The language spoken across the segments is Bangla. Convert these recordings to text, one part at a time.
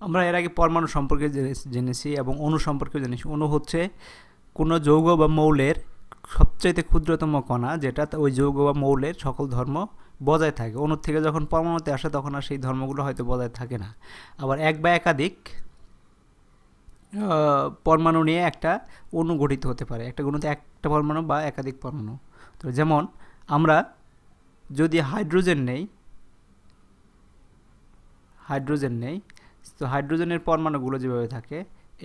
আমরা এর আগে পরমাণু সম্পর্কে জেনেছি এবং অণু সম্পর্কেও জেনেছি। অণু হচ্ছে কোনো যৌগ বা মৌলের সবচাইতে ক্ষুদ্রতম কণা, যেটা ওই যৌগ বা মৌলের সকল ধর্ম বজায় থাকে। অণুর থেকে যখন পরমাণুতে আসে তখন আর সেই ধর্মগুলো হয়তো বজায় থাকে না। আবার এক বা একাধিক পরমাণু নিয়ে একটা অণু গঠিত হতে পারে। একটা অণুতে একটা পরমাণু বা একাধিক পরমাণু। তো যেমন আমরা যদি হাইড্রোজেন নেই, তো হাইড্রোজেনের পরমাণুগুলো যেভাবে থাকে,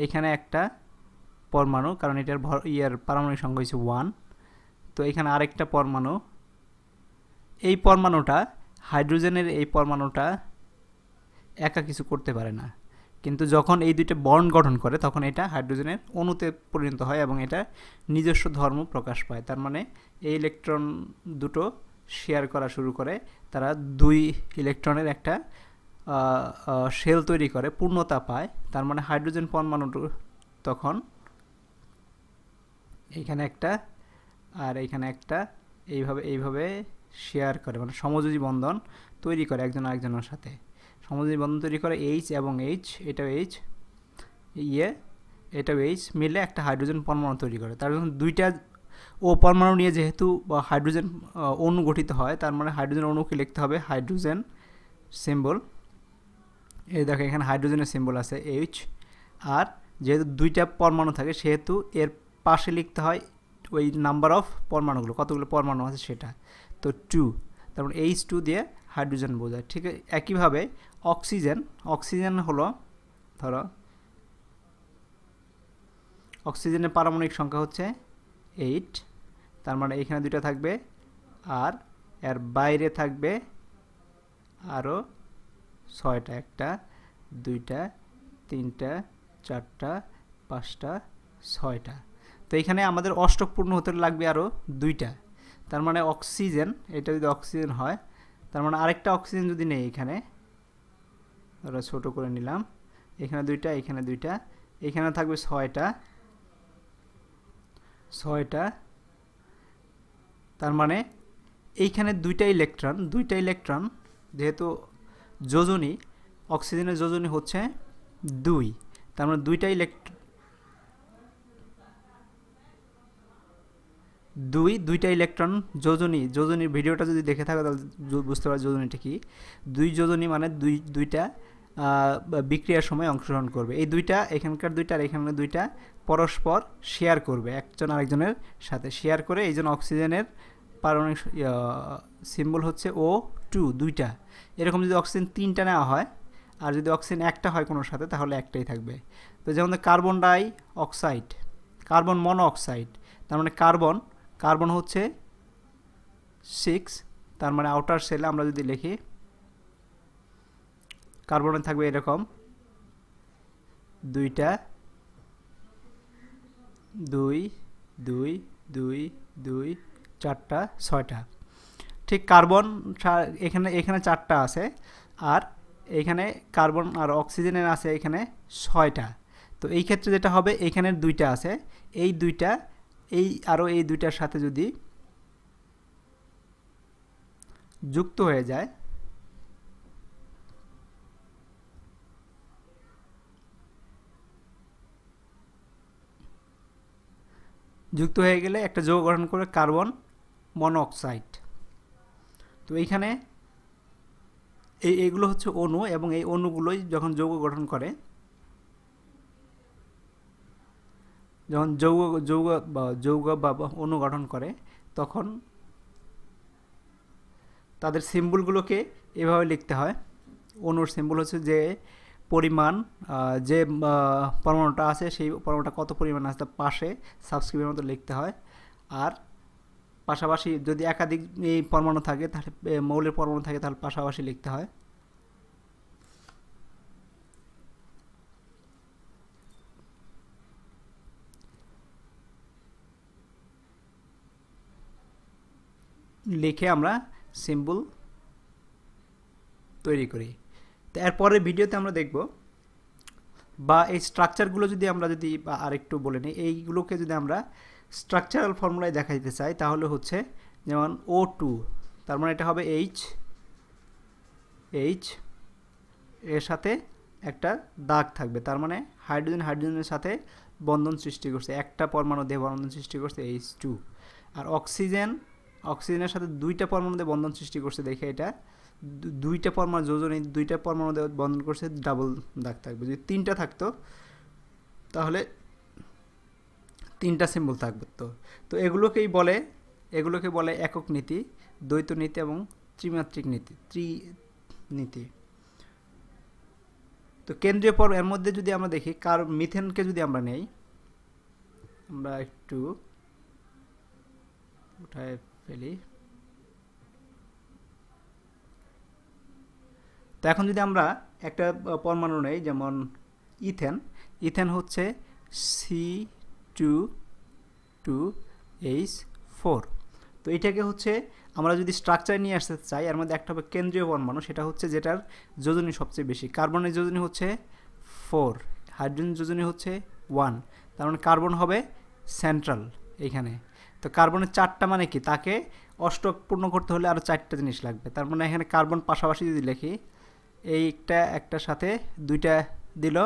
এখানে একটা পরমাণু, কারণ এটার পারমাণবিক সংখ্যা হচ্ছে 1। তো এখানে আরেকটা পরমাণু, এই পরমাণুটা হাইড্রোজেনের এই পরমাণুটা একা কিছু করতে পারে না, কিন্তু যখন এই দুইটা বন্ড গঠন করে তখন এটা হাইড্রোজেনের অণুতে পরিণত হয় এবং এটা নিজস্ব ধর্ম প্রকাশ পায়। তার মানে এই ইলেকট্রন দুটো শেয়ার করা শুরু করে, তারা দুই ইলেকট্রনের একটা শেল তৈরি করে, পূর্ণতা পায়। তার মানে হাইড্রোজেন পরমাণুটা তখন এইখানে একটা আর এইখানে একটা এইভাবে শেয়ার করে, মানে সমযোজী বন্ধন তৈরি করে একজন আরেকজনের সাথে। সমযোজী বন্ধন তৈরি করে এইচ এবং এইচ, এটাও এইচ, এটাও এইচ মিলে একটা হাইড্রোজেন পরমাণু তৈরি করে। তার জন্য দুইটা ও পরমাণু নিয়ে যেহেতু হাইড্রোজেন অণু গঠিত হয়, তার মানে হাইড্রোজেন অণুকে লিখতে হবে হাইড্রোজেন সিম্বল। এই দেখো এখানে হাইড্রোজেনের সিম্বল আছে এইচ। আর যেহেতু দুইটা পরমাণু থাকে সেহেতু এর পাশে লিখতে হয় ওই নাম্বার অফ পরমাণুগুলো, কতগুলো পরমাণু আছে সেটা। তো 2, তারপর H2 দিয়ে হাইড্রোজেন বোঝায়। ঠিক একইভাবে অক্সিজেন হলো, ধরো অক্সিজেনের পারমাণবিক সংখ্যা হচ্ছে 8। তার মানে এখানে দুইটা থাকবে আর এর বাইরে থাকবে আরও 6টা, 1টা 2টা 3টা 4টা 5টা 6টা। তো এখানে আমাদের অষ্টক পূর্ণ হতে লাগবে আরও 2টা। তার মানে অক্সিজেন, এটা যদি অক্সিজেন হয়, তার মানে আরেকটা অক্সিজেন যদি নেই, এখানে ধরো ছোট করে নিলাম, এখানে 2টা, এখানে 2টা, এখানে থাকবে 6টা। তার মানে এইখানে দুইটা ইলেকট্রন যেহেতু যোজনী, অক্সিজেনের যোজনী হচ্ছে 2, তার মানে দুইটা ইলেকট্রন যোজনীর ভিডিওটা যদি দেখে থাকো তাহলে বুঝতে পারো যোজনীটা কি। দুই যোজনী মানে দুইটা বিক্রিয়ার সময় অংশগ্রহণ করবে। এই দুইটা, এখানকার দুইটা আর এখানে দুইটা পরস্পর শেয়ার করবে, একজন আরেকজনের সাথে শেয়ার করে। এই জন্য অক্সিজেনের পারমাণবিক সিম্বল হচ্ছে O2, দুইটা। এরকম যদি অক্সিজেন 3টা নেওয়া হয় আর যদি অক্সিজেন একটা হয় কোনোর সাথে, তাহলে একটাই থাকবে। তো যেমন কার্বন ডাই অক্সাইড, কার্বন মনো অক্সাইড, তার মানে কার্বন হচ্ছে 6। তার মানে আউটার সেলে আমরা যদি লিখি, কার্বনে থাকবে এরকম 2টা 2 2 2 2 4টা 6টা। ঠিক কার্বন এখানে 4টা আছে, আর এইখানে কার্বন আর অক্সিজেনের আছে এখানে 6টা। তো এই ক্ষেত্রে যেটা হবে, এইখানের 2টা আছে, এই 2টা এই 2টার সাথে যদি যুক্ত হয়ে যায়, যুক্ত হয়ে গেলে একটা যৌগ গঠন করে কার্বন মনোক্সাইড। তো এইখানে এইগুলো হচ্ছে অণু, এবং এই অণুগুলোই যখন যৌগ গঠন করে, যখন যৌগ বা অণু গঠন করে, তখন তাদের সিম্বলগুলোকে এভাবে লিখতে হয়। অণুর সিম্বল হচ্ছে যে পরিমাণ, যে পরমাণুটা আছে সেই পরমাণুটা কত পরিমাণ আছে তার পাশে সাবস্ক্রিপ্টের মতো লিখতে হয়। আর পাশাপাশি যদি একাধিক এই পরমাণু থাকে, তাহলে মৌলের পরমাণু থাকে, তাহলে পাশাপাশি লিখতে হয়। লিখে আমরা সিম্বল তৈরি করি। তো এরপরের ভিডিওতে আমরা দেখব, বা এই স্ট্রাকচারগুলো যদি আরেকটু বলে নিই, এইগুলোকে যদি আমরা স্ট্রাকচারাল ফর্মুলায় দেখা দিতে চাই, তাহলে হচ্ছে যেমন O2, তার মানে এটা হবে H এর সাথে একটা দাগ থাকবে, তার মানে হাইড্রোজেন হাইড্রোজেনের সাথে বন্ধন সৃষ্টি করছে, একটা পরমাণু দিয়ে বন্ধন সৃষ্টি করছে H2। আর অক্সিজেনের সাথে দুইটা পরমাণু দিয়ে বন্ধন সৃষ্টি করছে, দেখে এটা দুইটা পরমাণু যোজনী দুইটা পরমাণু দিয়ে বন্ধন করছে, ডাবল দাগ থাকবে। যদি তিনটা থাকতো তাহলে তিনটা সিম্বল থাকবে। তো এগুলোকে বলে একক নীতি, দ্বৈত নীতি এবং ত্রিমাত্রিক নীতি। তো কেন্দ্রীয় পর্ব এর মধ্যে যদি আমরা দেখি মিথেনকে যদি আমরা নেই, আমরা একটু উঠায় ফেলি। তো এখন যদি আমরা একটা পরমাণু নেই, যেমন ইথেন হচ্ছে C2H4। তো এটাকে হচ্ছে আমরা যদি স্ট্রাকচার নিয়ে আসতে চাই, এর মধ্যে একটা হবে কেন্দ্রীয় পরমাণু, সেটা হচ্ছে যেটার যোজনী সবচেয়ে বেশি। কার্বনের যোজনী হচ্ছে 4, হাইড্রোজেন যোজনী হচ্ছে 1, তার মানে কার্বন হবে সেন্ট্রাল এইখানে। তো কার্বনের 4টা মানে কি, তাকে অষ্টক পূর্ণ করতে হলে আরও 4টা জিনিস লাগবে। তার মানে এখানে কার্বন পাশাপাশি যদি লিখি, একটার সাথে দুইটা দিল,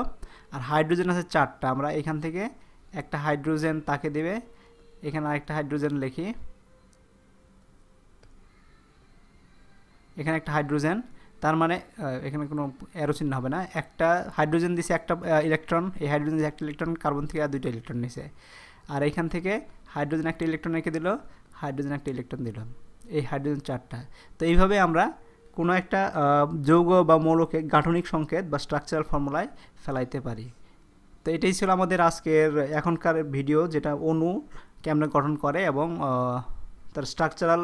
আর হাইড্রোজেন আছে 4টা, আমরা এখান থেকে একটা হাইড্রোজেন তাকে দেবে, এখানে আরেকটা হাইড্রোজেন লিখি, এখানে একটা হাইড্রোজেন, তার মানে এখানে কোনো অ্যারো চিহ্ন হবে না, একটা হাইড্রোজেন দিছে একটা ইলেকট্রন, এই হাইড্রোজেন দিছে একটা ইলেকট্রন, কার্বন থেকে আর দুইটা ইলেকট্রন নিছে, আর এইখান থেকে হাইড্রোজেন একটা ইলেকট্রন রেখে দিল, হাইড্রোজেন একটা ইলেকট্রন দিল, এই হাইড্রোজেন 4টা। তো এইভাবে আমরা কোনো একটা যৌগ বা মৌলকে গাঠনিক সংকেত বা স্ট্রাকচারাল ফর্মুলায় ফেলাইতে পারি। তো এটাই ছিল আমাদের আজকের এখনকার ভিডিও, যেটা অণু কেমনে গঠন করে এবং তার স্ট্রাকচারাল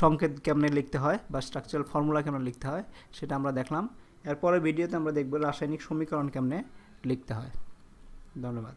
সংকেত কেমনে লিখতে হয় বা স্ট্রাকচারাল ফর্মুলা কেমনে লিখতে হয় সেটা আমরা দেখলাম। এরপরের ভিডিওতে আমরা দেখব রাসায়নিক সমীকরণ কেমনে লিখতে হয়। ধন্যবাদ।